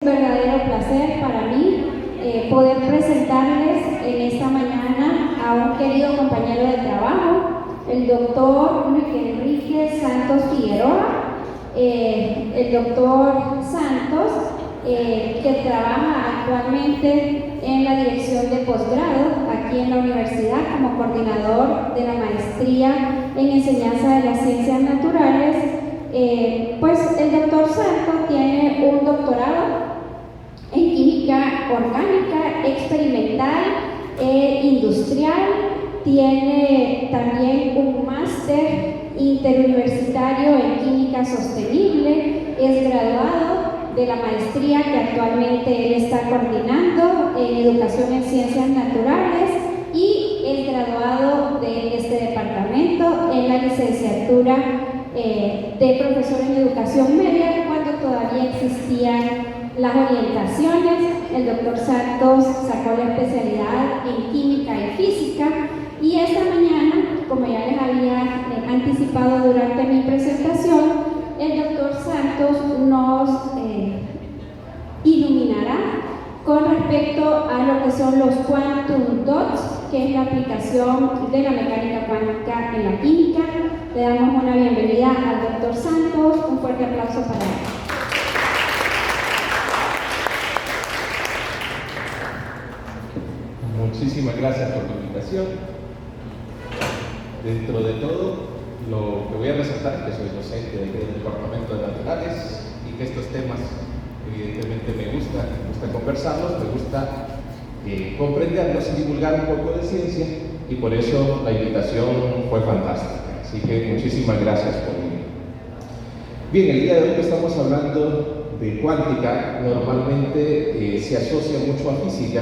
Verdadero placer para mí poder presentarles en esta mañana a un querido compañero de trabajo, el doctor Luis Enrique Santos Figueroa. El doctor Santos, que trabaja actualmente en la dirección de posgrado aquí en la universidad como coordinador de la maestría en enseñanza de las ciencias naturales. Pues el doctor Santos tiene un doctorado en química orgánica, experimental e industrial. Tiene también un máster interuniversitario en química sostenible. Es graduado de la maestría que actualmente él está coordinando en educación en ciencias naturales y es graduado de este departamento en la licenciatura de profesor en educación media cuando todavía existían las orientaciones. El doctor Santos sacó la especialidad en química y física y esta mañana, como ya les había anticipado durante mi presentación, el doctor Santos nos iluminará con respecto a lo que son los quantum dots, que es la aplicación de la mecánica cuántica en la química. Le damos una bienvenida al doctor Santos, un fuerte aplauso para él. Muchísimas gracias por tu invitación. Dentro de todo, lo que voy a resaltar es que soy docente del Departamento de Naturales y que estos temas evidentemente me gusta conversarlos, me gusta comprenderlos y divulgar un poco de ciencia, y por eso la invitación fue fantástica. Así que muchísimas gracias por venir. Bien, el día de hoy que estamos hablando de cuántica, normalmente se asocia mucho a física,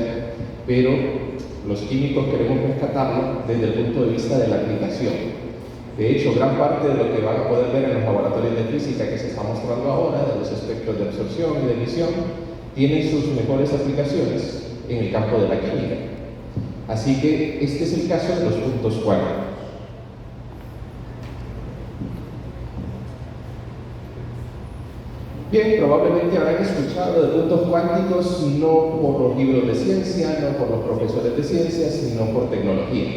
pero los químicos queremos rescatarlo desde el punto de vista de la aplicación. De hecho, gran parte de lo que van a poder ver en los laboratorios de física que se está mostrando ahora, de los espectros de absorción y de emisión, tienen sus mejores aplicaciones en el campo de la química. Así que este es el caso de los puntos cuánticos. Bien, probablemente habrán escuchado de puntos cuánticos no por los libros de ciencia, no por los profesores de ciencia, sino por tecnología.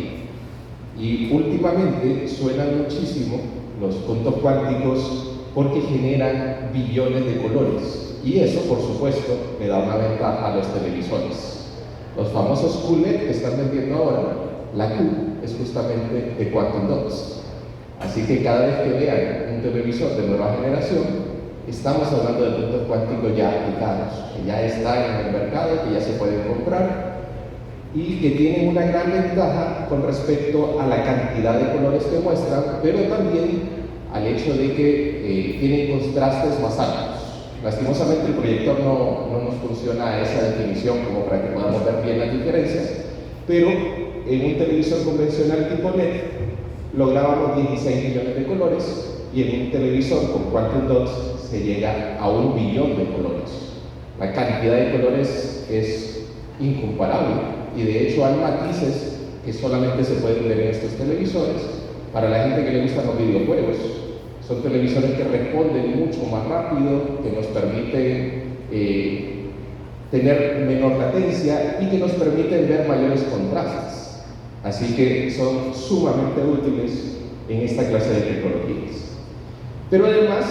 Y últimamente suenan muchísimo los puntos cuánticos porque generan billones de colores. Y eso, por supuesto, le da una ventaja a los televisores. Los famosos QLED que están vendiendo ahora, la Q es justamente de quantum dots. Así que cada vez que vean un televisor de nueva generación, estamos hablando de puntos cuánticos ya aplicados, que ya están en el mercado, que ya se pueden comprar y que tienen una gran ventaja con respecto a la cantidad de colores que muestran, pero también al hecho de que tienen contrastes más altos. Lastimosamente el proyector no nos funciona a esa definición como para que podamos ver bien las diferencias, pero en un televisor convencional tipo LED lográbamos 16 millones de colores y en un televisor con quantum dots se llega a 1 billón de colores. La cantidad de colores es incomparable y de hecho hay matices que solamente se pueden ver en estos televisores. Para la gente que le gustan los videojuegos, son televisores que responden mucho más rápido, que nos permiten tener menor latencia y que nos permiten ver mayores contrastes. Así que son sumamente útiles en esta clase de tecnologías. Pero además,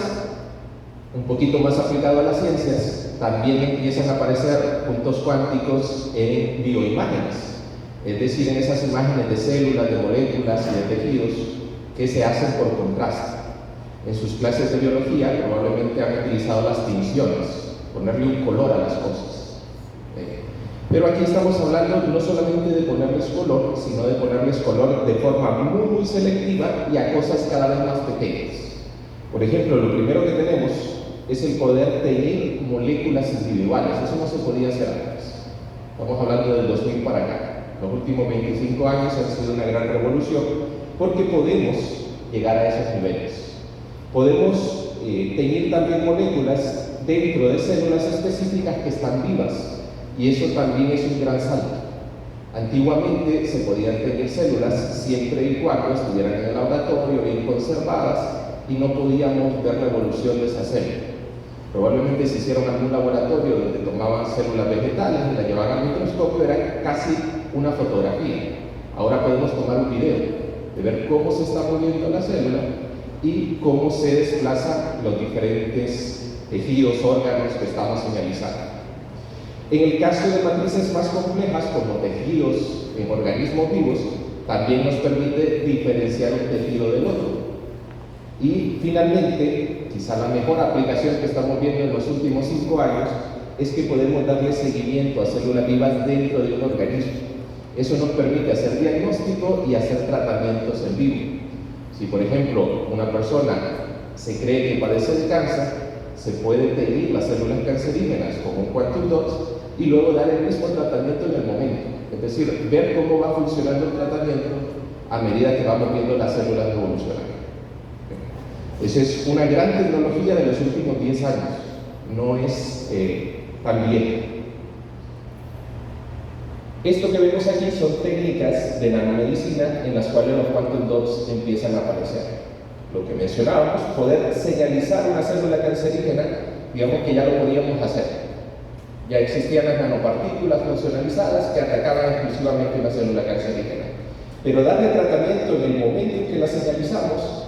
un poquito más aplicado a las ciencias, también empiezan a aparecer puntos cuánticos en bioimágenes, es decir, en esas imágenes de células, de moléculas y de tejidos que se hacen por contraste. En sus clases de biología probablemente han utilizado las tinciones, ponerle un color a las cosas. Pero aquí estamos hablando no solamente de ponerles color, sino de ponerles color de forma muy selectiva y a cosas cada vez más pequeñas. Por ejemplo, lo primero que tenemos es el poder tener moléculas individuales. Eso no se podía hacer antes. Estamos hablando del 2000 para acá. Los últimos 25 años han sido una gran revolución porque podemos llegar a esos niveles. Podemos tener también moléculas dentro de células específicas que están vivas, y eso también es un gran salto. Antiguamente se podían tener células siempre y cuando estuvieran en el laboratorio bien conservadas y no podíamos ver la evolución de esa célula. Probablemente se hicieron en algún laboratorio donde tomaban células vegetales y las llevaban al microscopio, era casi una fotografía. Ahora podemos tomar un video de ver cómo se está moviendo la célula y cómo se desplazan los diferentes tejidos, órganos que estamos señalizando. En el caso de matrices más complejas, como tejidos en organismos vivos, también nos permite diferenciar un tejido del otro. Y finalmente, quizá la mejor aplicación que estamos viendo en los últimos 5 años es que podemos darle seguimiento a células vivas dentro de un organismo. Eso nos permite hacer diagnóstico y hacer tratamientos en vivo. Si, por ejemplo, una persona se cree que padece de cáncer, se puede pedir las células cancerígenas con un quantum dots y luego dar el mismo tratamiento en el momento. Es decir, ver cómo va funcionando el tratamiento a medida que vamos viendo las células evolucionar. Esa es una gran tecnología de los últimos 10 años, no es tan vieja. Esto que vemos aquí son técnicas de nanomedicina en las cuales los quantum dots empiezan a aparecer. Lo que mencionábamos, poder señalizar una célula cancerígena, digamos que ya lo podíamos hacer. Ya existían las nanopartículas funcionalizadas que atacaban exclusivamente una célula cancerígena. Pero darle tratamiento en el momento en que la señalizamos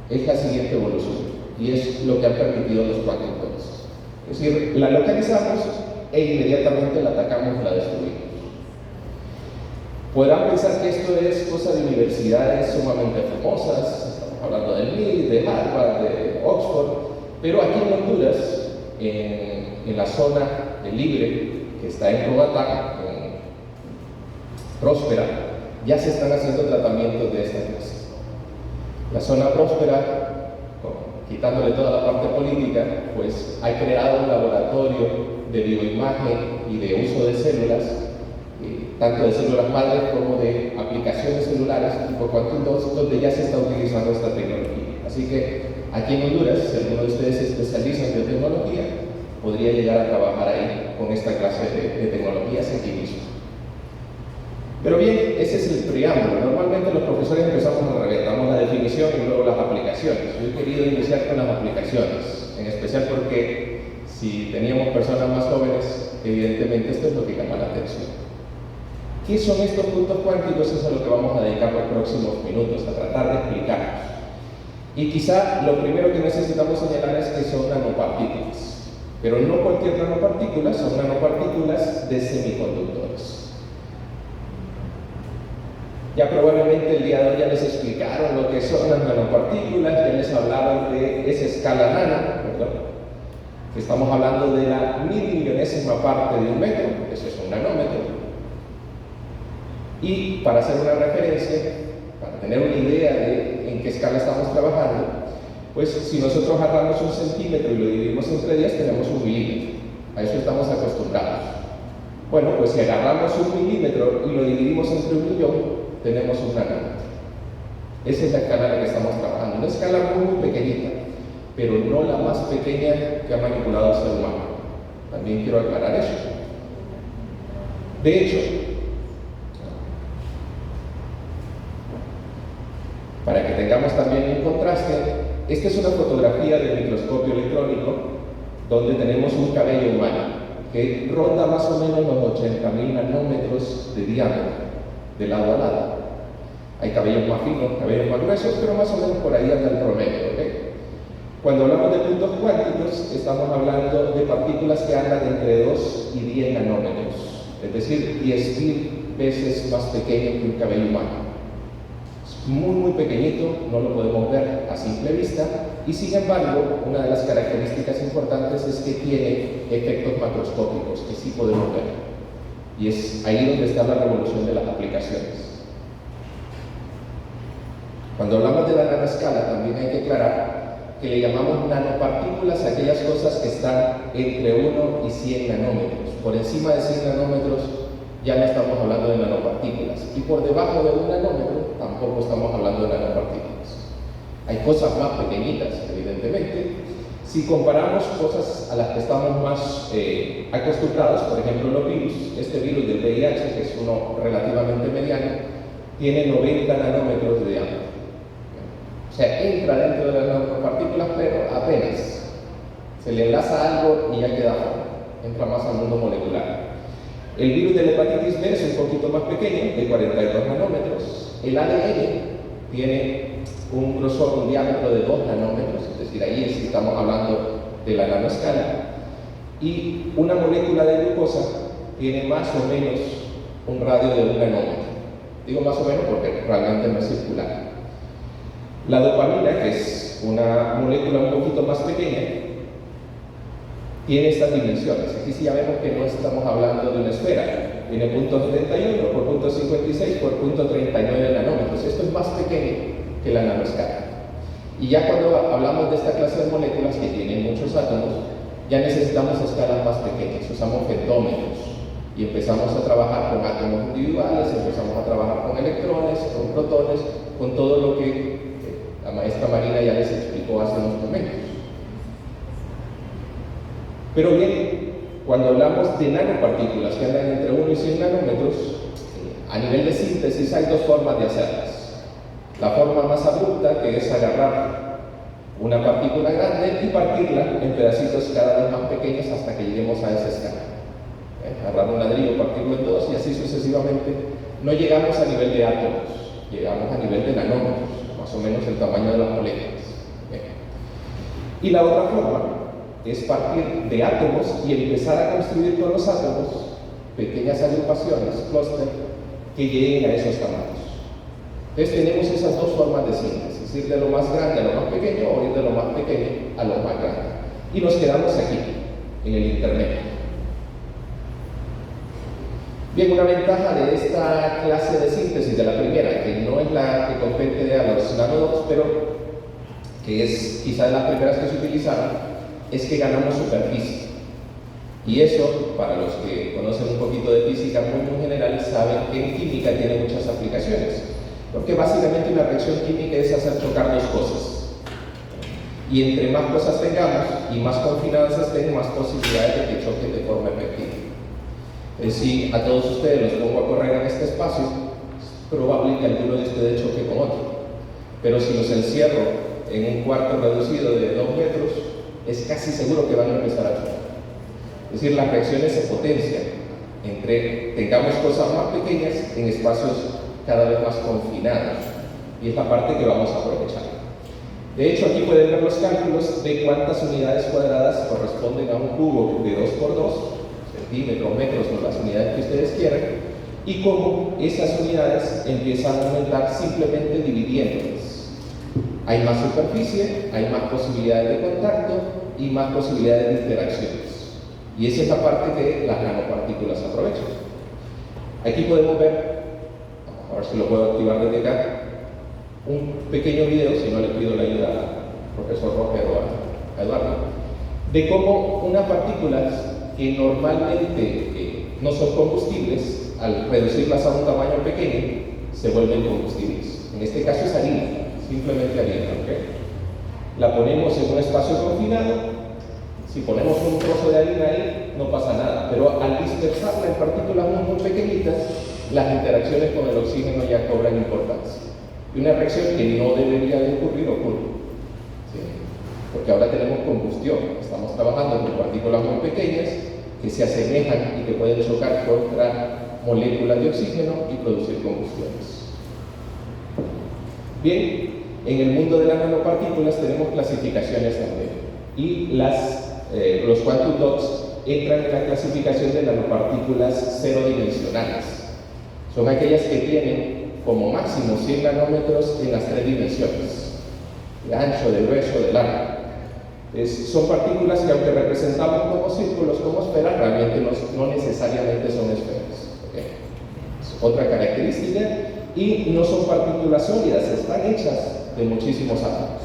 es la siguiente evolución, y es lo que han permitido los quantum dots. Es decir, la localizamos e inmediatamente la atacamos y la destruimos. Podrán pensar que esto es cosa de universidades sumamente famosas, estamos hablando del MIT, de Harvard, de Oxford, pero aquí en Honduras, en la zona de Libre, que está en Roatán, en Próspera, ya se están haciendo tratamientos de esta clase. La zona Próspera, quitándole toda la parte política, pues ha creado un laboratorio de bioimagen y de uso de células, tanto de células madres como de aplicaciones celulares tipo quantum dots, donde ya se está utilizando esta tecnología. Así que aquí en Honduras, si alguno de ustedes se especializa en biotecnología, podría llegar a trabajar ahí con esta clase de tecnologías aquí mismo. Pero bien, ese es el preámbulo. Normalmente los profesores empezamos al revés, damos la definición y luego las aplicaciones. Yo he querido iniciar con las aplicaciones, en especial porque si teníamos personas más jóvenes, evidentemente esto es lo que llama la atención. ¿Qué son estos puntos cuánticos? Eso es a lo que vamos a dedicar los próximos minutos, a tratar de explicarlos. Y quizá lo primero que necesitamos señalar es que son nanopartículas. Pero no cualquier nanopartícula, son nanopartículas de semiconductores. Ya probablemente el día de hoy ya les explicaron lo que son las nanopartículas, ya les hablaron de esa escala nana, ¿verdad? Que estamos hablando de la 1.000.000.000ª parte de un metro, eso es un nanómetro. Y para hacer una referencia, para tener una idea de en qué escala estamos trabajando, pues si nosotros agarramos 1 centímetro y lo dividimos entre 10, tenemos 1 milímetro. A eso estamos acostumbrados. Bueno, pues si agarramos 1 milímetro y lo dividimos entre 1.000.000, tenemos 1 nanómetro. Esa es la escala en la que estamos trabajando. Una escala muy pequeñita, pero no la más pequeña que ha manipulado el ser humano. También quiero aclarar eso. De hecho, para que tengamos también un contraste, esta es una fotografía del microscopio electrónico donde tenemos un cabello humano que ronda más o menos los 80.000 nanómetros de diámetro, de lado a lado. Hay cabellos más finos, cabellos más gruesos, pero más o menos por ahí anda el promedio, ¿ok? Cuando hablamos de puntos cuánticos, estamos hablando de partículas que andan entre 2 y 10 nanómetros, es decir, 10.000 veces más pequeño que un cabello humano. Muy pequeñito, no lo podemos ver a simple vista, y sin embargo, una de las características importantes es que tiene efectos macroscópicos que sí podemos ver, y es ahí donde está la revolución de las aplicaciones. Cuando hablamos de la nanoescala, también hay que aclarar que le llamamos nanopartículas a aquellas cosas que están entre 1 y 100 nanómetros. Por encima de 100 nanómetros ya no estamos hablando de nanopartículas, y por debajo de 1 nanómetro tampoco estamos hablando de nanopartículas. Hay cosas más pequeñitas, evidentemente. Si comparamos cosas a las que estamos más acostumbrados, por ejemplo los virus, este virus del VIH, que es uno relativamente mediano, tiene 90 nanómetros de diámetro. O sea, entra dentro de las nanopartículas, pero apenas. Se le enlaza algo y ya queda fuera, entra más al mundo molecular. El virus de la hepatitis B es un poquito más pequeño, de 42 nanómetros. El ADN tiene un grosor, un diámetro de 2 nanómetros, es decir, ahí estamos hablando de la nanoescala. Y una molécula de glucosa tiene más o menos un radio de 1 nanómetro. Digo más o menos porque realmente no es circular. La dopamina, que es una molécula un poquito más pequeña, tiene estas dimensiones. Aquí sí ya vemos que no estamos hablando de una esfera. Tiene punto 71 por punto 56 por punto 39 nanómetros. Esto es más pequeño que la nanoescala. Y ya cuando hablamos de esta clase de moléculas que tienen muchos átomos, ya necesitamos escalas más pequeñas. Usamos femtómetros y empezamos a trabajar con átomos individuales, empezamos a trabajar con electrones, con protones, con todo lo que la maestra Marina ya les explicó hace unos momentos. Pero bien, cuando hablamos de nanopartículas que andan entre 1 y 100 nanómetros, a nivel de síntesis hay dos formas de hacerlas. La forma más abrupta, que es agarrar una partícula grande y partirla en pedacitos cada vez más pequeños hasta que lleguemos a esa escala. Agarrar un ladrillo, partirlo en dos y así sucesivamente. No llegamos a nivel de átomos, llegamos a nivel de nanómetros, más o menos el tamaño de las moléculas. Y la otra forma es partir de átomos y empezar a construir con los átomos pequeñas agrupaciones, clúster, que lleguen a esos tamaños. Entonces tenemos esas dos formas de síntesis, ir de lo más grande a lo más pequeño o ir de lo más pequeño a lo más grande. Y nos quedamos aquí, en el intermedio. Bien, una ventaja de esta clase de síntesis, de la primera, que no es la que compete a los nanodots, pero que es quizás de las primeras que se utilizaron, es que ganamos superficie. Y eso, para los que conocen un poquito de física muy general, saben que en química tiene muchas aplicaciones. Porque básicamente una reacción química es hacer chocar dos cosas. Y entre más cosas tengamos y más confinadas estén, más posibilidades de que choquen de forma efectiva. Si a todos ustedes los pongo a correr en este espacio, es probable que alguno de ustedes choque con otro. Pero si los encierro en un cuarto reducido de 2 metros, es casi seguro que van a empezar a chocar. Es decir, las reacciones se potencian entre tengamos cosas más pequeñas en espacios cada vez más confinados. Y es la parte que vamos a aprovechar. De hecho, aquí pueden ver los cálculos de cuántas unidades cuadradas corresponden a un cubo de 2 por 2, centímetros, metros, o las unidades que ustedes quieran, y cómo esas unidades empiezan a aumentar simplemente dividiéndolas. Hay más superficie, hay más posibilidades de contacto y más posibilidades de interacciones. Y esa es la parte que las nanopartículas aprovechan. Aquí podemos ver, a ver si lo puedo activar desde acá, un pequeño video, si no le pido la ayuda al profesor Roger o a Eduardo, de cómo unas partículas que normalmente no son combustibles, al reducirlas a un tamaño pequeño, se vuelven combustibles. En este caso es harina, simplemente harina, ¿ok? La ponemos en un espacio confinado. Si ponemos un trozo de harina ahí, no pasa nada, pero al dispersarla en partículas muy pequeñitas, las interacciones con el oxígeno ya cobran importancia. Y una reacción que no debería de ocurrir, ocurre. ¿Sí? Porque ahora tenemos combustión, estamos trabajando con partículas muy pequeñas que se asemejan y que pueden chocar contra moléculas de oxígeno y producir combustiones. Bien, en el mundo de las nanopartículas tenemos clasificaciones también. Y los quantum dots entran en la clasificación de nanopartículas cero dimensionales. Son aquellas que tienen como máximo 100 nanómetros en las 3 dimensiones, de ancho, de grueso, de largo. Son partículas que, aunque representamos como círculos, como esferas, realmente no necesariamente son esferas. ¿Okay? Es otra característica. Y no son partículas sólidas, están hechas de muchísimos átomos.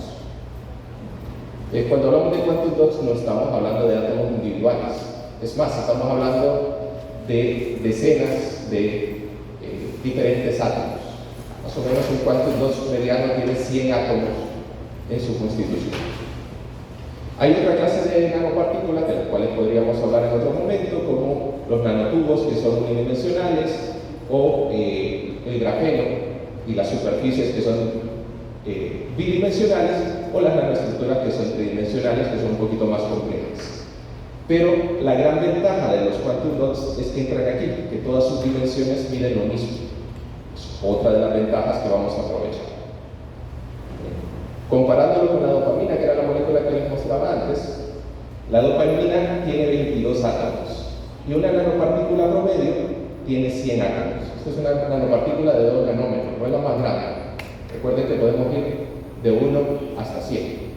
Cuando hablamos de quantum dots no estamos hablando de átomos individuales. Es más, estamos hablando de decenas de diferentes átomos. Más o menos un quantum dot mediano tiene 100 átomos en su constitución. Hay otra clase de nanopartículas de las cuales podríamos hablar en otro momento, como los nanotubos, que son unidimensionales, o el grafeno y las superficies que son bidimensionales, o las nanoestructuras que son tridimensionales, que son un poquito más complejas. Pero la gran ventaja de los quantum dots es que entran aquí, que todas sus dimensiones miden lo mismo. Es otra de las ventajas que vamos a aprovechar. Comparándolo con la dopamina, que era la molécula que les mostraba antes, la dopamina tiene 22 átomos y una nanopartícula promedio tiene 100 átomos. Esta es una nanopartícula de 2 nanómetros, no es la más grande. Recuerden que podemos ir de 1 hasta 100.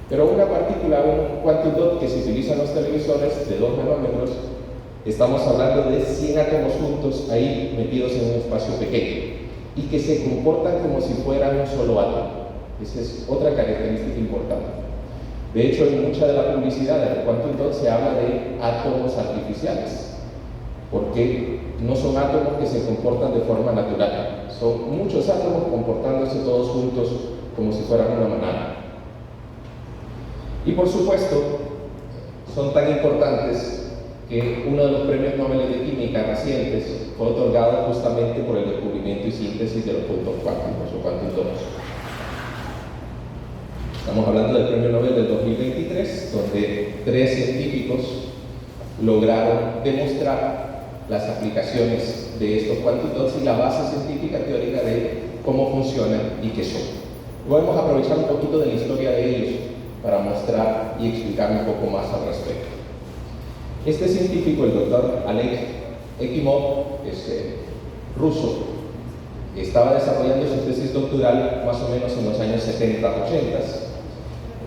Pero una partícula, un quantum dot que se utiliza en los televisores de 2 nanómetros, estamos hablando de 100 átomos juntos ahí metidos en un espacio pequeño y que se comportan como si fueran un solo átomo. Esa es otra característica importante. De hecho, en mucha de la publicidad del quantum dot se habla de átomos artificiales, porque no son átomos que se comportan de forma natural, son muchos átomos comportándose todos juntos como si fueran una manada. Y por supuesto, son tan importantes que uno de los premios Nobel de Química recientes fue otorgado justamente por el descubrimiento y síntesis de los puntos cuánticos o quantum dots. Estamos hablando del premio Nobel del 2023, donde 3 científicos lograron demostrar las aplicaciones de estos quantum dots y la base científica teórica de cómo funcionan y qué son. Vamos a aprovechar un poquito de la historia de ellos para mostrar y explicar un poco más al respecto. Este científico, el doctor Oleg Ekimov, es ruso, estaba desarrollando su tesis doctoral más o menos en los años 70-80,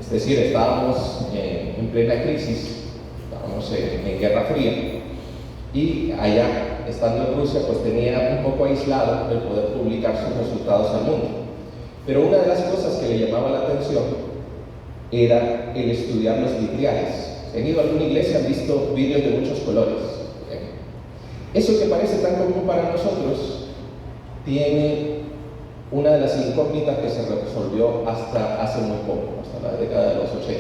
es decir, estábamos en plena crisis, estábamos en Guerra Fría, y allá, estando en Rusia, pues tenía un poco aislado el poder publicar sus resultados al mundo. Pero una de las cosas que le llamaba la atención era el estudiar los vitriales. Si han ido a alguna iglesia, han visto vídeos de muchos colores. Eso que parece tan común para nosotros tiene una de las incógnitas que se resolvió hasta hace muy poco, hasta la década de los 80.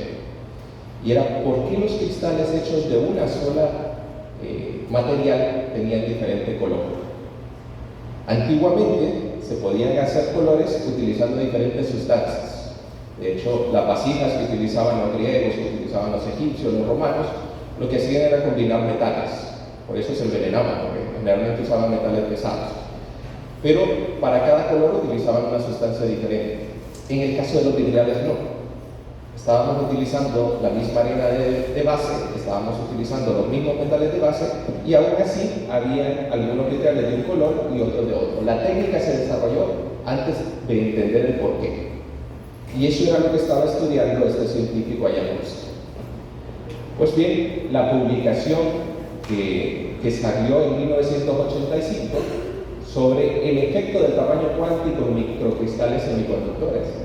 Y era por qué los cristales hechos de una sola material tenían diferente color. Antiguamente se podían hacer colores utilizando diferentes sustancias. De hecho, las vasijas que utilizaban los griegos, que utilizaban los egipcios, los romanos, lo que hacían era combinar metales. Por eso se envenenaban, porque generalmente usaban metales pesados. Pero para cada color utilizaban una sustancia diferente. En el caso de los vitriales no. Estábamos utilizando la misma arena de base, estábamos utilizando los mismos metales de base y aún así había algunos vitriales de un color y otros de otro. La técnica se desarrolló antes de entender el porqué. Y eso era lo que estaba estudiando este científico allá en Rusia. Pues bien, la publicación que salió en 1985 sobre el efecto del tamaño cuántico en microcristales semiconductores.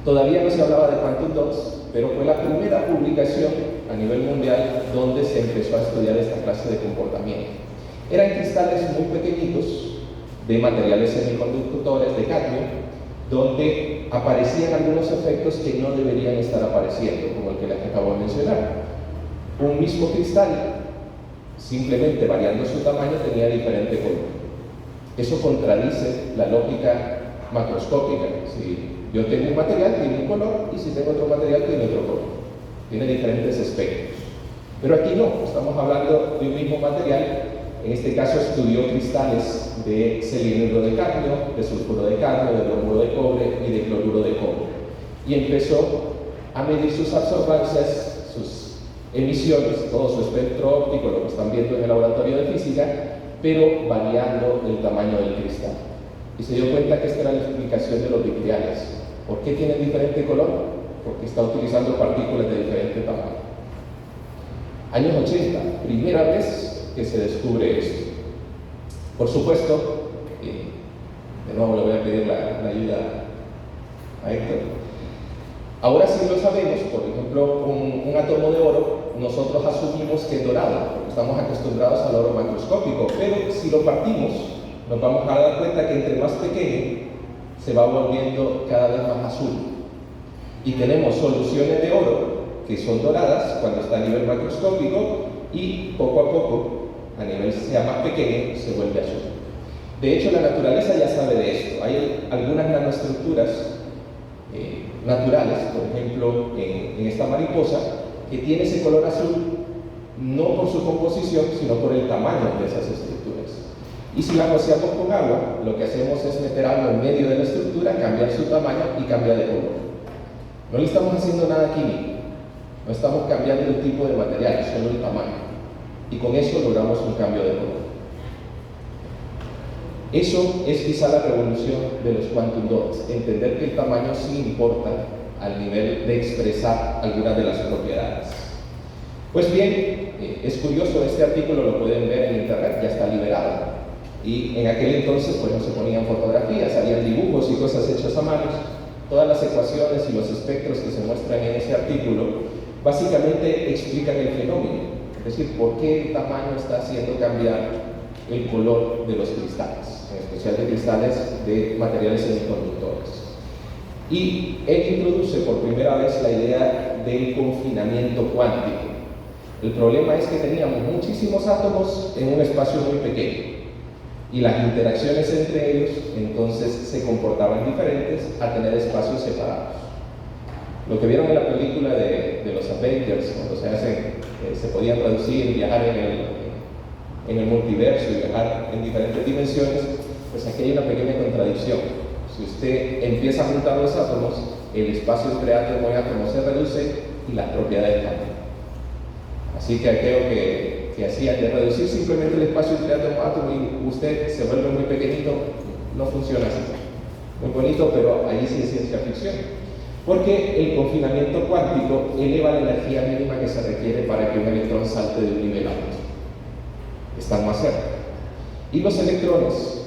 Todavía no se hablaba de quantum dots, pero fue la primera publicación a nivel mundial donde se empezó a estudiar esta clase de comportamiento. Eran cristales muy pequeñitos de materiales semiconductores de cadmio, donde aparecían algunos efectos que no deberían estar apareciendo, como el que les acabo de mencionar. Un mismo cristal, simplemente variando su tamaño, tenía diferente color. Eso contradice la lógica macroscópica. Si yo tengo un material, tiene un color, y si tengo otro material, tiene otro color. Tiene diferentes espectros. Pero aquí no, estamos hablando de un mismo material. En este caso estudió cristales de selenuro de cadmio, de sulfuro de cadmio, de bromuro de cobre y de cloruro de cobre. Y empezó a medir sus absorbancias, sus emisiones, todo su espectro óptico, lo que están viendo en el laboratorio de física, pero variando el tamaño del cristal. Y se dio cuenta que esta era la explicación de los vitriales. ¿Por qué tienen diferente color? Porque está utilizando partículas de diferente tamaño. Años 80, primera vez que se descubre esto. Por supuesto, de nuevo le voy a pedir la ayuda a Héctor. Ahora sí lo sabemos, por ejemplo, un átomo de oro, nosotros asumimos que es dorado, porque estamos acostumbrados al oro macroscópico, pero si lo partimos, nos vamos a dar cuenta que entre más pequeño se va volviendo cada vez más azul. Y tenemos soluciones de oro que son doradas cuando está a nivel macroscópico y poco a poco, a nivel sea más pequeño, se vuelve azul. De hecho, la naturaleza ya sabe de esto. Hay algunas nanoestructuras naturales, por ejemplo, en esta mariposa, que tiene ese color azul no por su composición, sino por el tamaño de esas estructuras. Y si la rociamos con agua, lo que hacemos es meter agua en medio de la estructura, cambiar su tamaño y cambiar de color. No le estamos haciendo nada químico, no estamos cambiando el tipo de material, solo el tamaño. Y con eso logramos un cambio de color. Eso es quizá la revolución de los quantum dots, entender que el tamaño sí importa al nivel de expresar algunas de las propiedades. Pues bien, es curioso, este artículo lo pueden ver en internet, ya está liberado. Y en aquel entonces pues no se ponían fotografías, habían dibujos y cosas hechas a mano. Todas las ecuaciones y los espectros que se muestran en ese artículo básicamente explican el fenómeno, es decir, por qué el tamaño está haciendo cambiar el color de los cristales, en especial de cristales de materiales semiconductores. Y él introduce por primera vez la idea del confinamiento cuántico. El problema es que teníamos muchísimos átomos en un espacio muy pequeño y las interacciones entre ellos entonces se comportaban diferentes a tener espacios separados. Lo que vieron en la película de los Avengers, cuando se podían traducir, viajar en el multiverso y viajar en diferentes dimensiones, pues aquí hay una pequeña contradicción. Si usted empieza a juntar los átomos, el espacio entre átomo y átomo se reduce y las propiedades cambian. Así que aquello que hacía de reducir simplemente el espacio entre átomo y átomo y usted se vuelve muy pequeñito, no funciona así. Muy bonito, pero ahí sí es ciencia ficción. Porque el confinamiento cuántico eleva la energía mínima que se requiere para que un electrón salte de un nivel a otro. Están más cerca. Y los electrones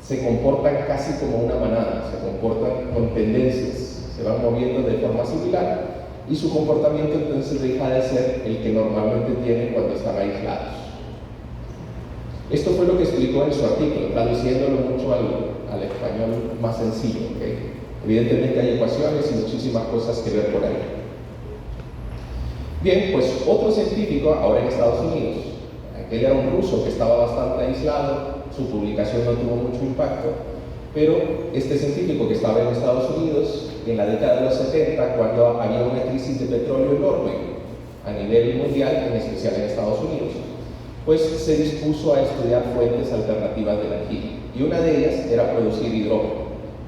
se comportan casi como una manada, se comportan con tendencias, se van moviendo de forma similar y su comportamiento entonces deja de ser el que normalmente tienen cuando están aislados. Esto fue lo que explicó en su artículo, traduciéndolo mucho al español más sencillo. ¿Okay? Evidentemente hay ecuaciones y muchísimas cosas que ver por ahí. Bien, pues otro científico ahora en Estados Unidos, aquel era un ruso que estaba bastante aislado, su publicación no tuvo mucho impacto, pero este científico que estaba en Estados Unidos en la década de los 70, cuando había una crisis de petróleo enorme a nivel mundial, en especial en Estados Unidos, pues se dispuso a estudiar fuentes alternativas de energía, y una de ellas era producir hidrógeno.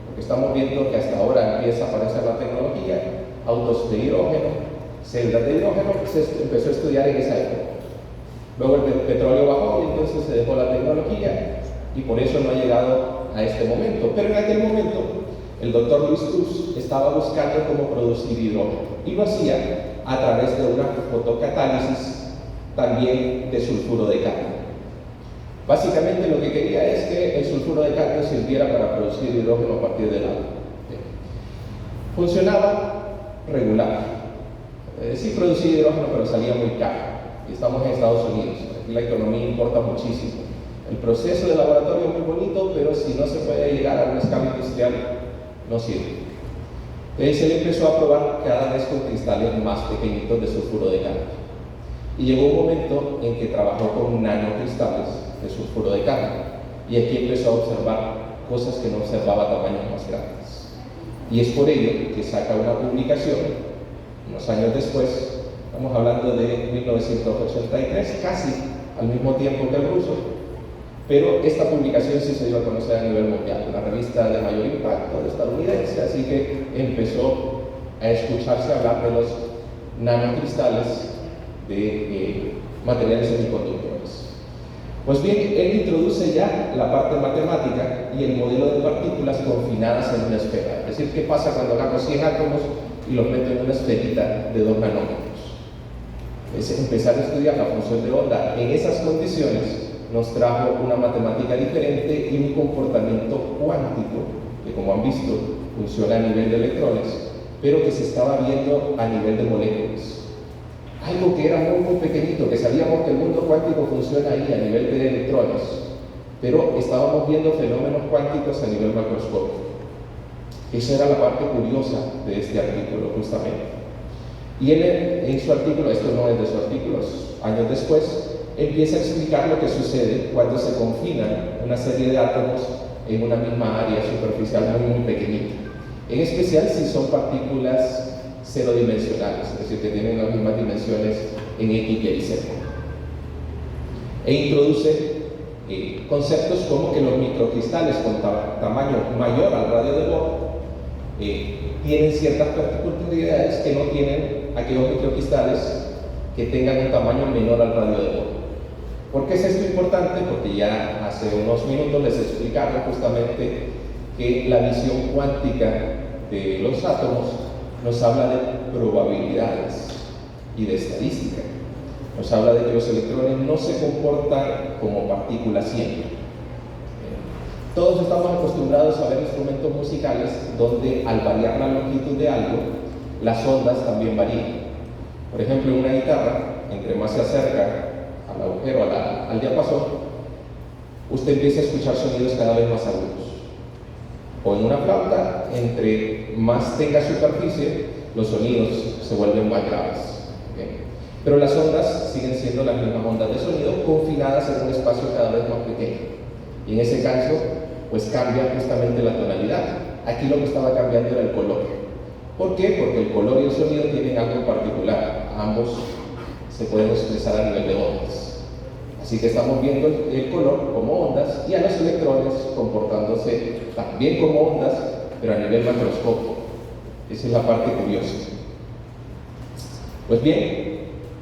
Porque estamos viendo que hasta ahora empieza a aparecer la tecnología, autos de hidrógeno, celdas de hidrógeno, se empezó a estudiar en esa época. Luego el petróleo bajó y entonces se dejó la tecnología y por eso no ha llegado a este momento. Pero en aquel momento el doctor Luis Cruz estaba buscando cómo producir hidrógeno y lo hacía a través de una fotocatálisis también de sulfuro de cadmio. Básicamente lo que quería es que el sulfuro de cadmio sirviera para producir hidrógeno a partir del agua. Funcionaba regular. Sí producía hidrógeno, pero salía muy caro. Y estamos en Estados Unidos, aquí la economía importa muchísimo. El proceso de laboratorio es muy bonito, pero si no se puede llegar a una escala industrial, no sirve. Entonces él empezó a probar cada vez con cristales más pequeñitos de sulfuro de cadmio. Y llegó un momento en que trabajó con nanocristales de sulfuro de cadmio. Y aquí empezó a observar cosas que no observaba a tamaños más grandes. Y es por ello que saca una publicación, unos años después, estamos hablando de 1983, casi al mismo tiempo que el ruso, pero esta publicación sí se dio a conocer a nivel mundial, una revista de mayor impacto estadounidense, así que empezó a escucharse hablar de los nanocristales de materiales semiconductores. Pues bien, él introduce ya la parte matemática y el modelo de partículas confinadas en una esfera. Es decir, ¿qué pasa cuando agarro 100 átomos y los meto en una esferita de 2 nanómetros? Es empezar a estudiar la función de onda en esas condiciones nos trajo una matemática diferente y un comportamiento cuántico que, como han visto, funciona a nivel de electrones, pero que se estaba viendo a nivel de moléculas. Algo que era muy pequeñito, que sabíamos que el mundo cuántico funciona ahí a nivel de electrones, pero estábamos viendo fenómenos cuánticos a nivel macroscópico. Esa era la parte curiosa de este artículo, justamente. Y él, en su artículo, esto no es de su artículo, años después, empieza a explicar lo que sucede cuando se confinan una serie de átomos en una misma área superficial muy pequeñita. en especial si son partículas cero dimensionales, es decir, que tienen las mismas dimensiones en X, Y y Z. E introduce conceptos como que los microcristales con tamaño mayor al radio de Bohr tienen ciertas particularidades que no tienen aquellos microcristales que tengan un tamaño menor al radio de Bohr. ¿Por qué es esto importante? Porque ya hace unos minutos les explicaron justamente que la visión cuántica de los átomos nos habla de probabilidades y de estadística. Nos habla de que los electrones no se comportan como partículas siempre. Todos estamos acostumbrados a ver instrumentos musicales donde al variar la longitud de algo, las ondas también varían. Por ejemplo, en una guitarra, entre más se acerca al agujero, al diapasón, usted empieza a escuchar sonidos cada vez más agudos. O en una flauta, entre más tenga superficie, los sonidos se vuelven más graves. Pero las ondas siguen siendo las mismas ondas de sonido confinadas en un espacio cada vez más pequeño. Y en ese caso, pues cambia justamente la tonalidad. Aquí lo que estaba cambiando era el color. ¿Por qué? Porque el color y el sonido tienen algo en particular. Ambos se pueden expresar a nivel de ondas. Así que estamos viendo el color como ondas y a los electrones comportándose también como ondas, pero a nivel macroscópico. Esa es la parte curiosa. Pues bien,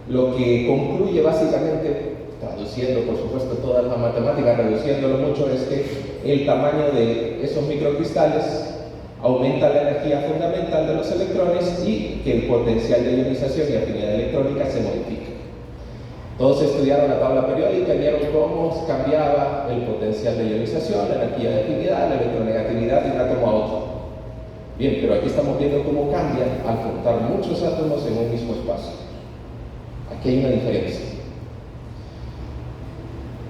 lo que concluye básicamente, traduciendo por supuesto toda la matemática, reduciéndolo mucho, es que el tamaño de esos microcristales aumenta la energía fundamental de los electrones y que el potencial de ionización y afinidad electrónica se modifica. Todos estudiaron la tabla periódica y vieron cómo cambiaba el potencial de ionización, la energía de afinidad, la electronegatividad de un átomo a otro. Bien, pero aquí estamos viendo cómo cambia al juntar muchos átomos en un mismo espacio. Aquí hay una diferencia.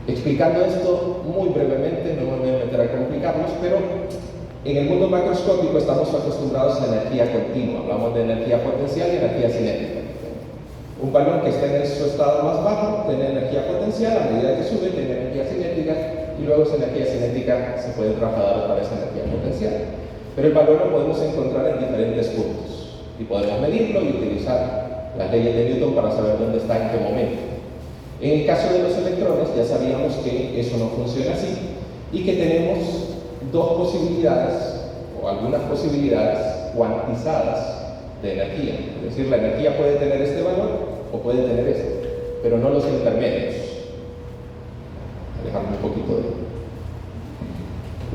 Explicando esto muy brevemente, no me voy a meter a complicarlos, pero en el mundo macroscópico estamos acostumbrados a energía continua. Hablamos de energía potencial y energía cinética. Un balón que está en su estado más bajo tiene energía potencial, a medida que sube tiene energía cinética y luego esa energía cinética se puede trasladar otra vez a energía potencial. Pero el valor lo podemos encontrar en diferentes puntos y podemos medirlo y utilizar las leyes de Newton para saber dónde está en qué momento. En el caso de los electrones ya sabíamos que eso no funciona así y que tenemos dos posibilidades o algunas posibilidades cuantizadas de energía. Es decir, la energía puede tener este valor o puede tener este, pero no los intermedios. Alejarme un poquito de él.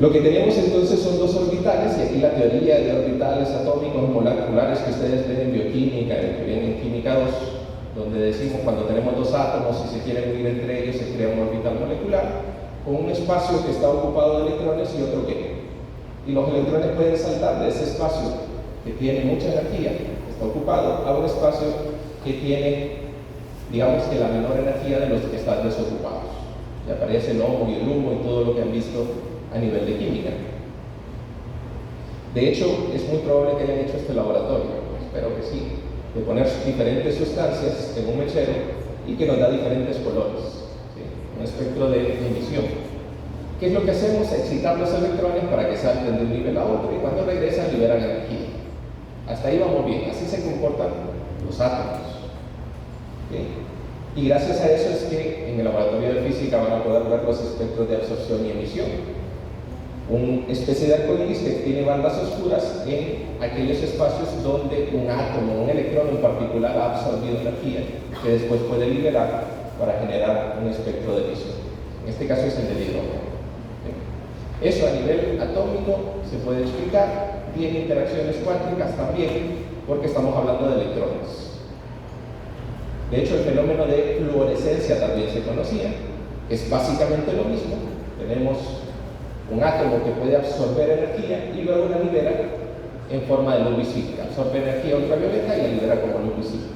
Lo que tenemos entonces son dos orbitales, y aquí la teoría de orbitales atómicos moleculares que ustedes ven en bioquímica, que ven en química 2, donde decimos cuando tenemos dos átomos y se quieren unir entre ellos se crea un orbital molecular con un espacio que está ocupado de electrones y otro que no. Y los electrones pueden saltar de ese espacio que tiene mucha energía, que está ocupado, a un espacio que tiene, digamos que la menor energía de los que están desocupados. Y aparece el HOMO y el LUMO y todo lo que han visto a nivel de química. De hecho, es muy probable que hayan hecho este laboratorio, espero que sí, de poner diferentes sustancias en un mechero y que nos da diferentes colores, ¿sí? Un espectro de emisión. ¿Qué es lo que hacemos? Excitar los electrones para que salten de un nivel a otro y cuando regresan liberan energía. Hasta ahí vamos bien, así se comportan los átomos. ¿Sí? Y gracias a eso es que en el laboratorio de física van a poder ver los espectros de absorción y emisión. Una especie de arcoíris que tiene bandas oscuras en aquellos espacios donde un átomo, un electrón en particular, ha absorbido energía que después puede liberar para generar un espectro de emisión. En este caso es el del hidrógeno. Eso a nivel atómico se puede explicar, tiene interacciones cuánticas también, porque estamos hablando de electrones. De hecho, el fenómeno de fluorescencia también se conocía, es básicamente lo mismo. Tenemos un átomo que puede absorber energía y luego la libera en forma de luz visible. Absorbe energía ultravioleta y la libera como luz visible.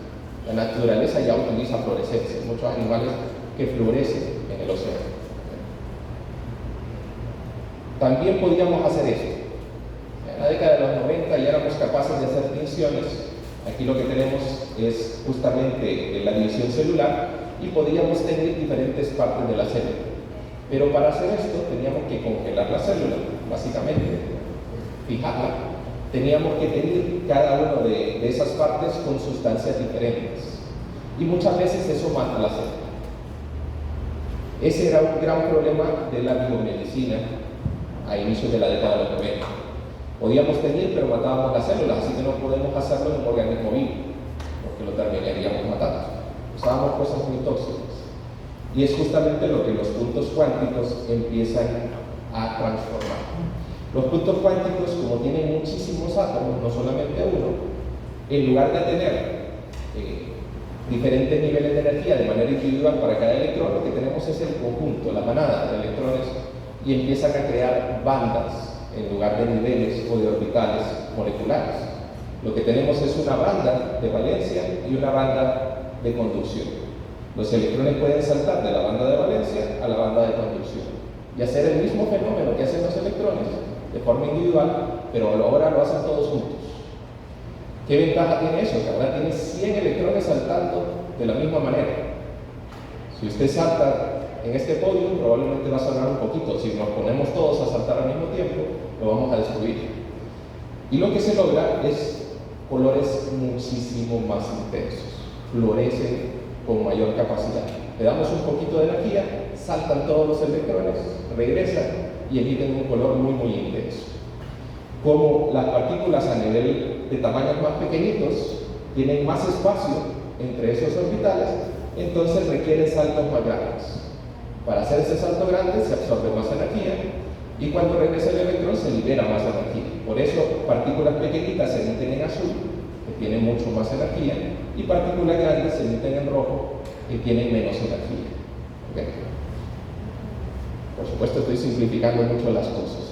La naturaleza ya utiliza fluorescencia, muchos animales que fluorescen en el océano. También podíamos hacer esto. En la década de los 90 ya éramos capaces de hacer tinciones. Aquí lo que tenemos es justamente la división celular y podíamos tener diferentes partes de la célula. Pero para hacer esto teníamos que congelar la célula, básicamente, fijarla, teníamos que tener cada una de esas partes con sustancias diferentes. Y muchas veces eso mata la célula. Ese era un gran problema de la biomedicina a inicios de la década de los 90. Podíamos tener, pero matábamos las células, así que no podemos hacerlo en un organismo vivo, porque lo terminaríamos matando. Usábamos cosas muy tóxicas. Y es justamente lo que los puntos cuánticos empiezan a transformar. Los puntos cuánticos, como tienen muchísimos átomos, no solamente uno, en lugar de tener diferentes niveles de energía de manera individual para cada electrón, lo que tenemos es el conjunto, la manada de electrones, y empiezan a crear bandas en lugar de niveles o de orbitales moleculares. Lo que tenemos es una banda de valencia y una banda de conducción. Los electrones pueden saltar de la banda de valencia a la banda de conducción y hacer el mismo fenómeno que hacen los electrones de forma individual, pero ahora lo hacen todos juntos. ¿Qué ventaja tiene eso? Que ahora tiene 100 electrones saltando de la misma manera. Si usted salta en este podio, probablemente va a sonar un poquito. Si nos ponemos todos a saltar al mismo tiempo, lo vamos a destruir. Y lo que se logra es colores muchísimo más intensos. Florecen con mayor capacidad. Le damos un poquito de energía, saltan todos los electrones, regresan y emiten un color muy, muy intenso. Como las partículas a nivel de tamaños más pequeñitos tienen más espacio entre esos orbitales, entonces requieren saltos más grandes. Para hacer ese salto grande se absorbe más energía y cuando regresa el electrón se libera más energía. Por eso partículas pequeñitas se emiten en azul, que tienen mucho más energía, y partículas grandes se emiten en rojo, que tienen menos energía. ¿Okay? Por supuesto estoy simplificando mucho las cosas.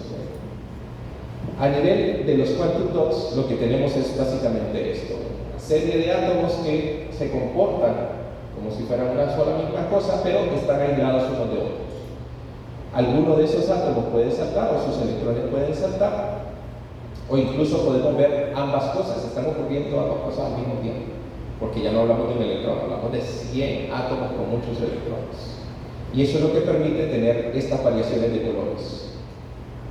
A nivel de los quantum dots, lo que tenemos es básicamente esto: una serie de átomos que se comportan como si fueran una sola misma cosa, pero están aislados unos de otros. Alguno de esos átomos puede saltar, o sus electrones pueden saltar, o incluso podemos ver ambas cosas, están ocurriendo ambas cosas al mismo tiempo, porque ya no hablamos de un electrón, hablamos de 100 átomos con muchos electrones. Y eso es lo que permite tener estas variaciones de colores.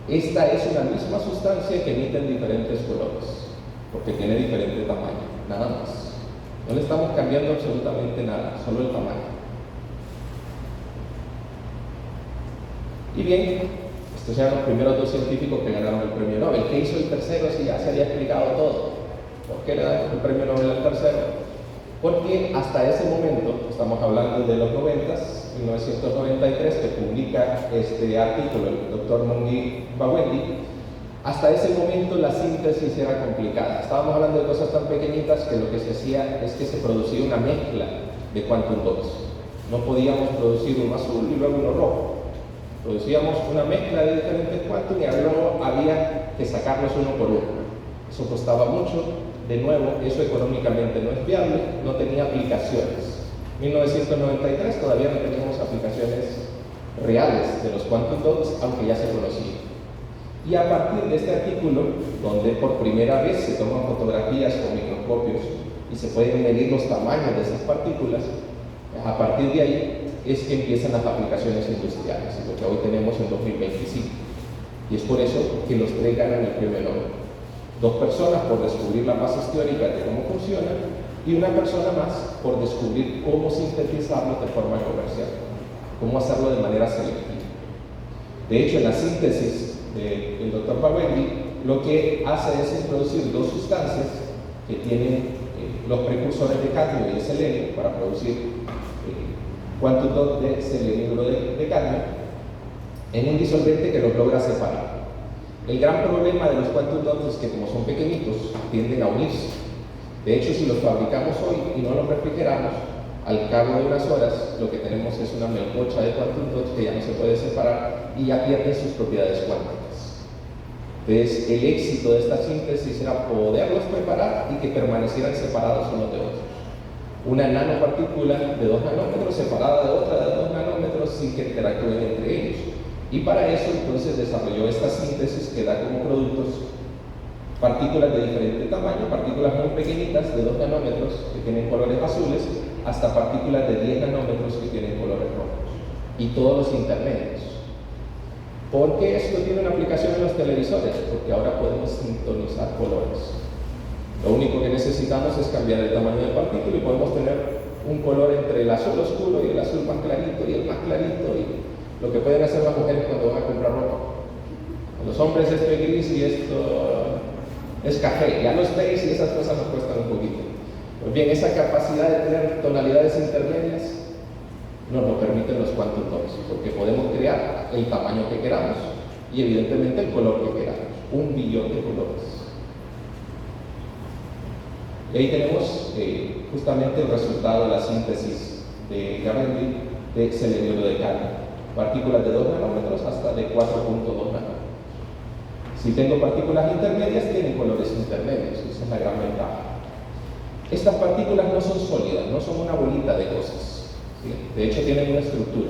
Esta es una misma sustancia que emite diferentes colores, porque tiene diferente tamaño, nada más. No le estamos cambiando absolutamente nada, solo el tamaño. Y bien, estos eran los primeros dos científicos que ganaron el premio Nobel. ¿Qué hizo el tercero si ya se había explicado todo? ¿Por qué le dan el premio Nobel al tercero? Porque hasta ese momento, estamos hablando de los 90s, 1993, que publica este artículo el doctor Mungi Bawendi, hasta ese momento la síntesis era complicada. Estábamos hablando de cosas tan pequeñitas que lo que se hacía es que se producía una mezcla de quantum dots. No podíamos producir uno azul y luego uno rojo. Producíamos una mezcla de diferentes quantum y luego había que sacarlos uno por uno. Eso costaba mucho. De nuevo, eso económicamente no es viable, no tenía aplicaciones. En 1993 todavía no teníamos aplicaciones reales de los quantum dots, aunque ya se conocían. Y a partir de este artículo, donde por primera vez se toman fotografías con microscopios y se pueden medir los tamaños de esas partículas, a partir de ahí es que empiezan las aplicaciones industriales, lo que hoy tenemos en 2025. Y es por eso que los tres ganan el premio Nobel. 2 personas por descubrir las bases teóricas de cómo funcionan y una persona más por descubrir cómo sintetizarlo de forma comercial, cómo hacerlo de manera selectiva. De hecho, en la síntesis del Dr. Bawendi, lo que hace es introducir 2 sustancias que tienen los precursores de cadmio y de selenio para producir quantum dot de selenio de cadmio en un disolvente que los logra separar. El gran problema de los quantum dots es que, como son pequeñitos, tienden a unirse. De hecho, si los fabricamos hoy y no los refrigeramos, al cabo de unas horas lo que tenemos es una melcocha de quantum dots que ya no se puede separar y ya pierde sus propiedades cuánticas. Entonces, el éxito de esta síntesis era poderlos preparar y que permanecieran separados unos de otros. Una nanopartícula de 2 nanómetros separada de otra de 2 nanómetros sin que interactúen entre ellos. Y para eso entonces desarrolló esta síntesis que da como productos partículas de diferente tamaño, partículas muy pequeñitas de 2 nanómetros que tienen colores azules, hasta partículas de 10 nanómetros que tienen colores rojos, y todos los intermedios. ¿Por qué esto tiene una aplicación en los televisores? Porque ahora podemos sintonizar colores. Lo único que necesitamos es cambiar el tamaño del partícula y podemos tener un color entre el azul oscuro y el azul más clarito y el más clarito, y lo que pueden hacer las mujeres cuando van a comprar ropa. Los hombres esto es gris y esto es café, ya los beige y esas cosas nos cuestan un poquito. Pues bien, esa capacidad de tener tonalidades intermedias nos lo permiten los quantum dots, porque podemos crear el tamaño que queramos y evidentemente el color que queramos, 1 billón de colores. Y ahí tenemos justamente el resultado de la síntesis de Gavendi de selenio de cadmio, partículas de 2 nanómetros hasta de 4.2 nanómetros. Si tengo partículas intermedias, tienen colores intermedios, esa es la gran ventaja. Estas partículas no son sólidas, no son una bolita de cosas. ¿Sí? De hecho, tienen una estructura.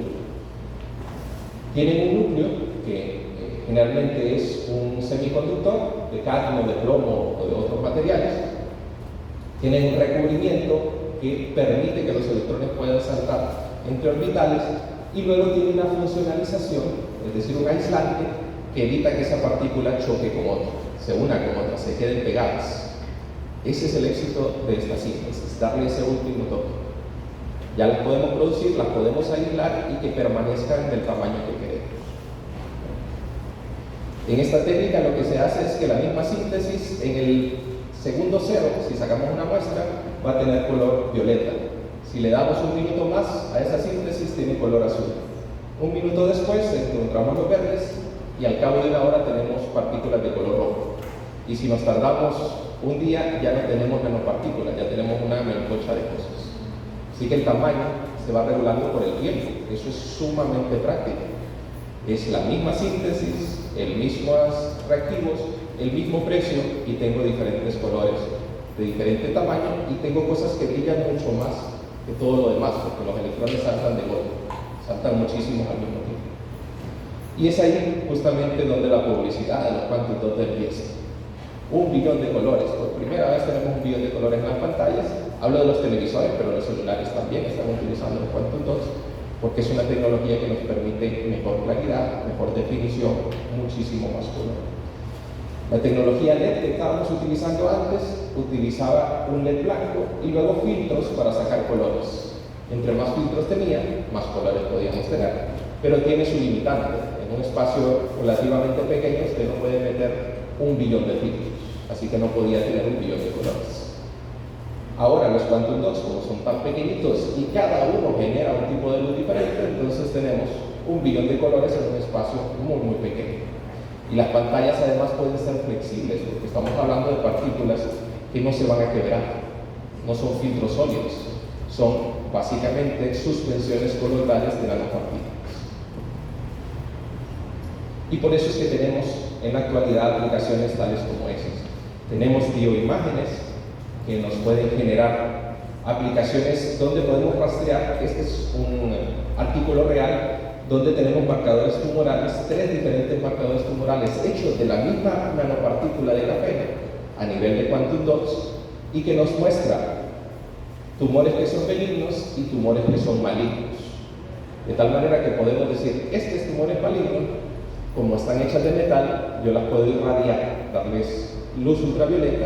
Tienen un núcleo que generalmente es un semiconductor de cadmio, de plomo o de otros materiales. Tienen un recubrimiento que permite que los electrones puedan saltar entre orbitales, y luego tiene una funcionalización, es decir, un aislante que evita que esa partícula choque con otra, se una con otra, se queden pegadas. Ese es el éxito de esta síntesis, darle ese último toque. Ya las podemos producir, las podemos aislar y que permanezcan del tamaño que queremos. En esta técnica lo que se hace es que la misma síntesis en el segundo cero, si sacamos una muestra, va a tener color violeta. Si le damos un minuto más a esa síntesis, tiene color azul. Un minuto después encontramos los verdes y al cabo de una hora tenemos partículas de color rojo. Y si nos tardamos un día, ya no tenemos nanopartículas, ya tenemos una melcocha de cosas. Así que el tamaño se va regulando por el tiempo. Eso es sumamente práctico. Es la misma síntesis, el mismos reactivos, el mismo precio, y tengo diferentes colores de diferente tamaño, y tengo cosas que brillan mucho más que todo lo demás, porque los electrones saltan de golpe, saltan muchísimos al mismo tiempo. Y es ahí justamente donde la publicidad de los quantum dots empieza. 1 billón de colores, por primera vez tenemos 1 billón de colores en las pantallas. Hablo de los televisores, pero los celulares también están utilizando los quantum dots, porque es una tecnología que nos permite mejor claridad, mejor definición, muchísimo más color. La tecnología LED que estábamos utilizando antes utilizaba un LED blanco y luego filtros para sacar colores. Entre más filtros tenía, más colores podíamos tener, pero tiene su limitante. En un espacio relativamente pequeño usted no puede meter 1 billón de filtros, así que no podía tener 1 billón de colores. Ahora los quantum dots, como son tan pequeñitos y cada uno genera un tipo de luz diferente, entonces tenemos 1 billón de colores en un espacio muy pequeño. Y las pantallas además pueden ser flexibles, porque estamos hablando de partículas que no se van a quebrar, no son filtros sólidos, son básicamente suspensiones coloidales de nanopartículas. Y por eso es que tenemos en la actualidad aplicaciones tales como esas. Tenemos bioimágenes que nos pueden generar aplicaciones donde podemos rastrear. Este es un artículo real donde tenemos marcadores tumorales, 3 diferentes marcadores tumorales hechos de la misma nanopartícula de café a nivel de quantum dots, y que nos muestra tumores que son benignos y tumores que son malignos. De tal manera que podemos decir, este tumor es maligno, como están hechas de metal, yo las puedo irradiar, darles luz ultravioleta,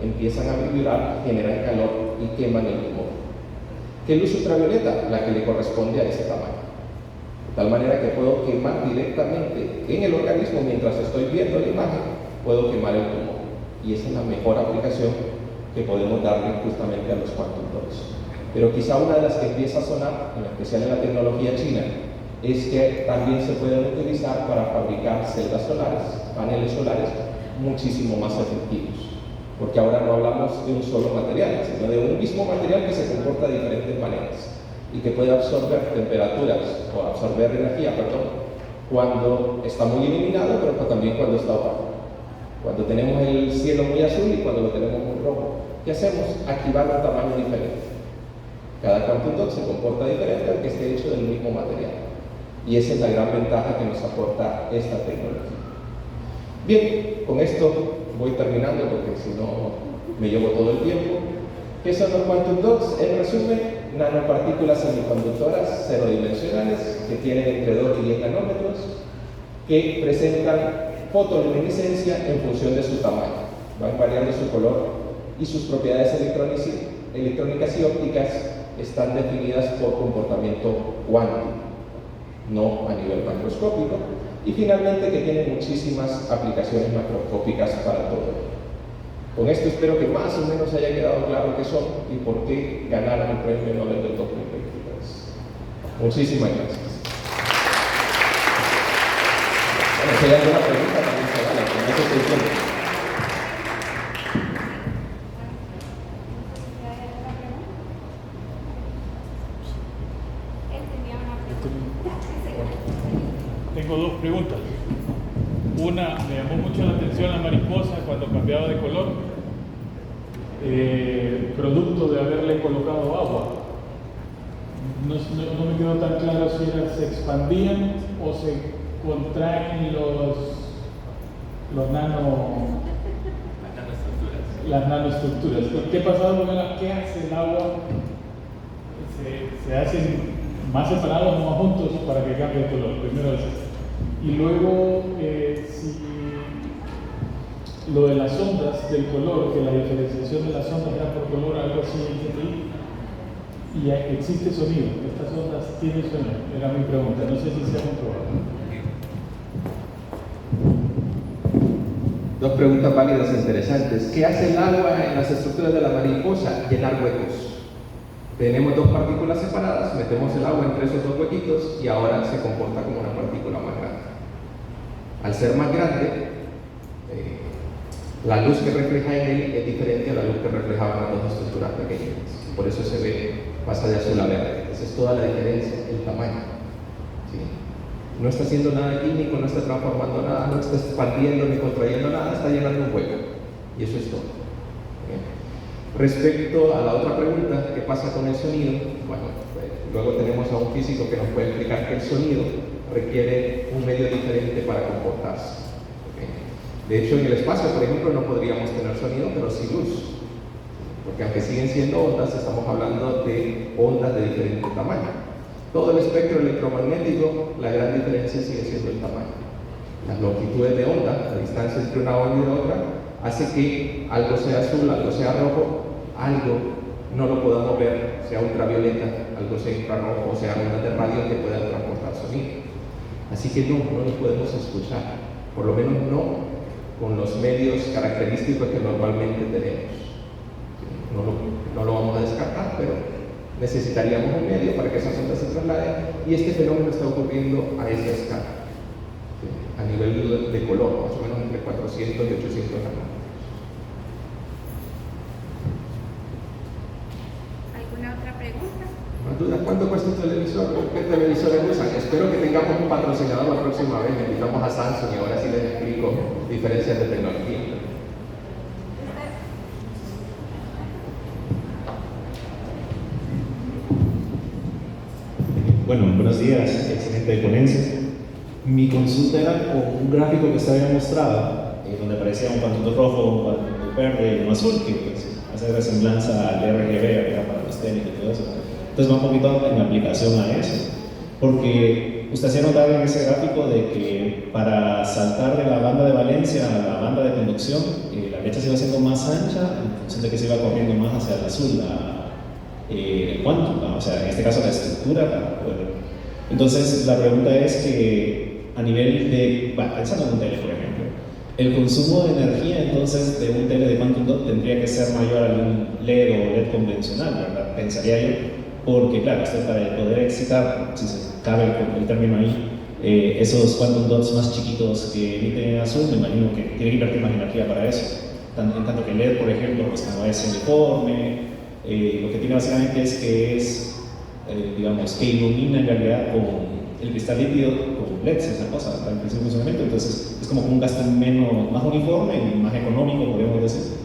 empiezan a vibrar, generan calor y queman el tumor. ¿Qué luz ultravioleta? La que le corresponde a ese tamaño. De tal manera que puedo quemar directamente en el organismo mientras estoy viendo la imagen, puedo quemar el tumor. Y esa es la mejor aplicación que podemos darle justamente a los quantum dots. Pero quizá una de las que empieza a sonar, en especial en la tecnología china, es que también se pueden utilizar para fabricar celdas solares, paneles solares muchísimo más efectivos. Porque ahora no hablamos de un solo material, sino de un mismo material que se comporta de diferentes maneras y que puede absorber temperaturas o absorber energía, cuando está muy iluminado, pero también cuando está opaco. Cuando tenemos el cielo muy azul y cuando lo tenemos muy rojo. ¿Qué hacemos? Activar un tamaño diferente. Cada quantum dot se comporta diferente aunque esté hecho del mismo material. Y esa es la gran ventaja que nos aporta esta tecnología. Bien, con esto voy terminando porque si no me llevo todo el tiempo. ¿Qué son los quantum dots? En resumen, nanopartículas semiconductoras cero dimensionales que tienen entre 2 y 10 nanómetros, que presentan fotoluminiscencia en función de su tamaño. Van variando su color y sus propiedades electrónicas y ópticas están definidas por comportamiento cuántico, no a nivel macroscópico. Y finalmente que tienen muchísimas aplicaciones macroscópicas para todo. Con esto espero que más o menos haya quedado claro qué son y por qué ganaron el Premio Nobel del 2023. Muchísimas gracias. Bueno, si hay alguna pregunta también se vale, con eso estoy diciendo. Tengo dos preguntas. Una, me llamó mucho la atención la mariposa cuando cambiaba de color, producto de haberle colocado agua. No me quedó tan claro si se expandían o se contraen las nanoestructuras. ¿Qué pasaba con ellas? ¿Qué hace el agua? ¿Se hacen más separados o más juntos para que cambie el color? Primero eso. Y luego, si lo de las ondas del color, que la diferenciación de las ondas era por color, algo así entendí, y existe sonido. Estas ondas tienen sonido, era mi pregunta, no sé si se ha comprobado. Dos preguntas válidas e interesantes. ¿Qué hace el agua en las estructuras de la mariposa? Llenar huecos. Tenemos dos partículas separadas, metemos el agua entre esos dos huequitos y ahora se comporta como una partícula más grande. Al ser más grande, la luz que refleja en él es diferente a la luz que reflejaban las dos estructuras pequeñas. Por eso se ve, pasa de azul a verde. Esa es toda la diferencia, el tamaño. ¿Sí? No está haciendo nada químico, no está transformando nada, no está expandiendo ni contrayendo nada, está llenando un hueco. Y eso es todo. ¿Bien? Respecto a la otra pregunta, ¿qué pasa con el sonido? Bueno, luego tenemos a un físico que nos puede explicar que el sonido requiere un medio diferente para comportarse. ¿Okay? De hecho, en el espacio, por ejemplo, no podríamos tener sonido, pero sí luz. Porque aunque siguen siendo ondas, estamos hablando de ondas de diferente tamaño. Todo el espectro electromagnético, la gran diferencia sigue siendo el tamaño. Las longitudes de onda, la distancia entre una onda y otra, hace que algo sea azul, algo sea rojo, algo no lo podamos ver, sea ultravioleta, algo sea infrarrojo, o sea ondas de radio que puedan transportar sonido. Así que no lo podemos escuchar, por lo menos no con los medios característicos que normalmente tenemos. No lo vamos a descartar, pero necesitaríamos un medio para que esas ondas se trasladen, y este fenómeno está ocurriendo a esa escala, a nivel de color, más o menos entre 400 y 800 nanómetros. ¿Alguna otra pregunta? ¿Más dudas? ¿Cuánto cuesta un televisor? ¿Qué televisores usan? Espero que tengamos un patrocinador la próxima vez. Le invitamos a Samsung y ahora sí les explico diferencias de tecnología. Bueno, buenos días, excelente ponencia. Mi consulta era con un gráfico que se había mostrado, donde aparecía un cuadrito rojo, un cuadrito verde y un azul, que pues, hace resemblanza al RGB, que era para los tenis y todo eso. Entonces va un poquito en aplicación a eso, porque usted hacía notar en ese gráfico de que para saltar de la banda de valencia a la banda de conducción, la brecha se iba haciendo más ancha en función de que se iba corriendo más hacia el azul, el quantum, ¿no? O sea, en este caso la estructura para poder. Entonces la pregunta es que a nivel de, pensando en un tele por ejemplo, el consumo de energía entonces de un tele de quantum dot tendría que ser mayor al un LED o LED convencional, ¿verdad? Pensaría yo, porque claro, esto para poder excitar, si se cabe el término ahí, esos quantum dots más chiquitos que emiten azul, me imagino que tiene que invertir más energía para eso. En tanto que el LED, por ejemplo, pues como es uniforme, lo que tiene básicamente es que digamos, que ilumina en realidad con el cristal líquido con LEDs, esa cosa, para el principio de funcionamiento. Entonces es como un gasto más uniforme y más económico, podríamos decir,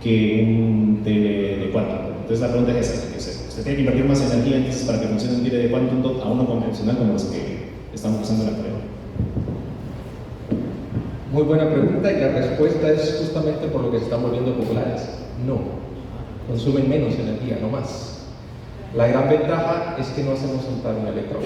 que un tele de quantum. Entonces la pregunta es esa, usted tiene que invertir más energía entonces para que funcione un tele de quantum dot a uno convencional como los que estamos usando en la actualidad. Muy buena pregunta, y la respuesta es justamente por lo que se están volviendo populares. No, consumen menos energía, no más. La gran ventaja es que no hacemos saltar un electrón.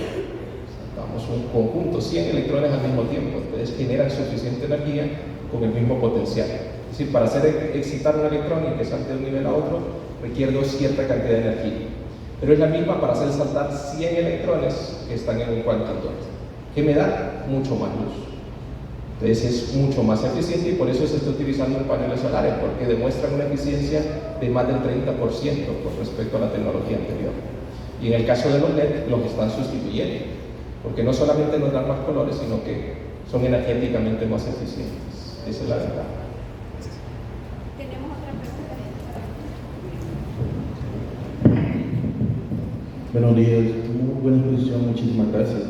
vamos, un conjunto, 100 electrones al mismo tiempo, entonces generan suficiente energía con el mismo potencial. Es decir, para hacer excitar un electrón y que salte de un nivel a otro, requiere cierta cantidad de energía. Pero es la misma para hacer saltar 100 electrones que están en un quantum dot, que me da mucho más luz. Entonces es mucho más eficiente y por eso se está utilizando en paneles solares, porque demuestran una eficiencia de más del 30% con respecto a la tecnología anterior. Y en el caso de los LED los están sustituyendo, porque no solamente nos dan más colores, sino que son energéticamente más eficientes. Esa es la ventaja. Tenemos otra pregunta. Buenos días, muy buena exposición, muchísimas gracias.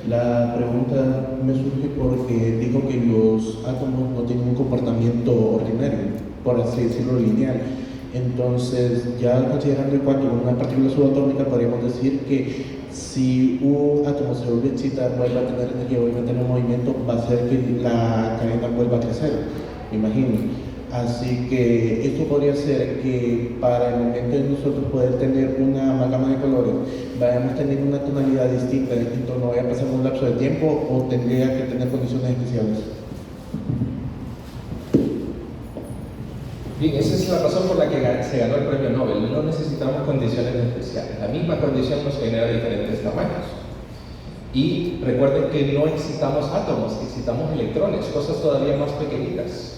La pregunta me surge porque dijo que los átomos no tienen un comportamiento ordinario, por así decirlo, lineal. Entonces, ya considerando el cuánto una partícula subatómica, podríamos decir que si un átomo se vuelve a excitar, vuelve a tener energía, vuelve a tener movimiento, va a hacer que la cadena vuelva a crecer, me imagino. Así que esto podría ser que para el momento de nosotros poder tener una amalgama de colores, vayamos a tener una tonalidad distinta, entonces no vaya a pasar un lapso de tiempo o tendría que tener condiciones especiales. Bien, esa es la razón por la que se ganó el premio Nobel. No necesitamos condiciones especiales. La misma condición nos genera diferentes tamaños. Y recuerden que no excitamos átomos, excitamos electrones, cosas todavía más pequeñitas.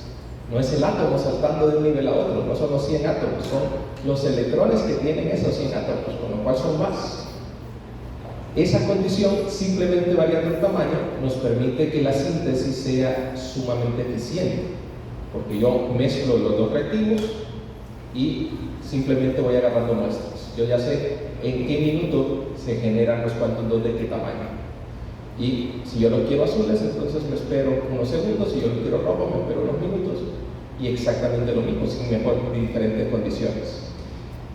No es el átomo saltando de un nivel a otro, no son los 100 átomos, son los electrones que tienen esos 100 átomos, con lo cual son más. Esa condición, simplemente variando el tamaño, nos permite que la síntesis sea sumamente eficiente, porque yo mezclo los dos reactivos y simplemente voy agarrando muestras. Yo ya sé en qué minuto se generan los quantum dots de qué tamaño. Y si yo lo quiero azules, entonces me espero unos segundos, si yo lo quiero rojo, me espero unos minutos, y exactamente lo mismo, sin mejor diferentes condiciones.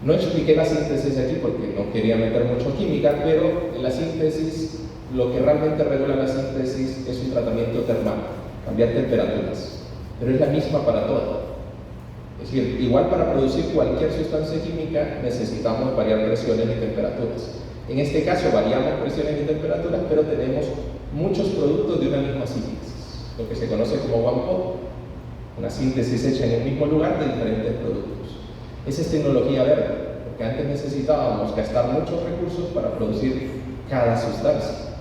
No expliqué la síntesis aquí porque no quería meter mucho química, pero en la síntesis, lo que realmente regula la síntesis es un tratamiento termal, cambiar temperaturas, pero es la misma para todo. Es decir, igual para producir cualquier sustancia química necesitamos variar presiones y temperaturas. En este caso variamos presiones y temperaturas, pero tenemos muchos productos de una misma síntesis, lo que se conoce como one pot, una síntesis hecha en un mismo lugar de diferentes productos. Esa es tecnología verde, porque antes necesitábamos gastar muchos recursos para producir cada sustancia,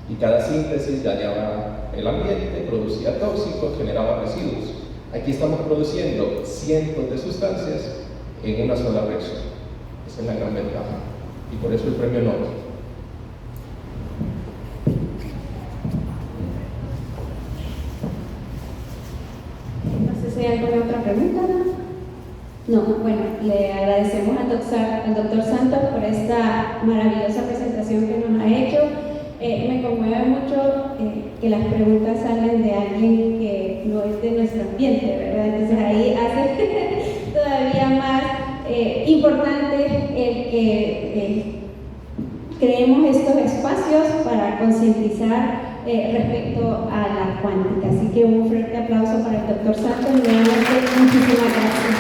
y cada síntesis dañaba el ambiente, producía tóxicos, generaba residuos. Aquí estamos produciendo cientos de sustancias en una sola reacción. Esa es la gran ventaja, y por eso el premio Nobel. No sé si hay alguna otra pregunta. No, bueno, le agradecemos al doctor Santos por esta maravillosa presentación que nos ha hecho. Me conmueve mucho que las preguntas salgan de alguien que no es de nuestro ambiente, ¿verdad? Entonces ahí hace todavía más importante el que creemos estos espacios para concientizar respecto a la cuántica. Así que un fuerte aplauso para el doctor Santos y nuevamente muchísimas gracias.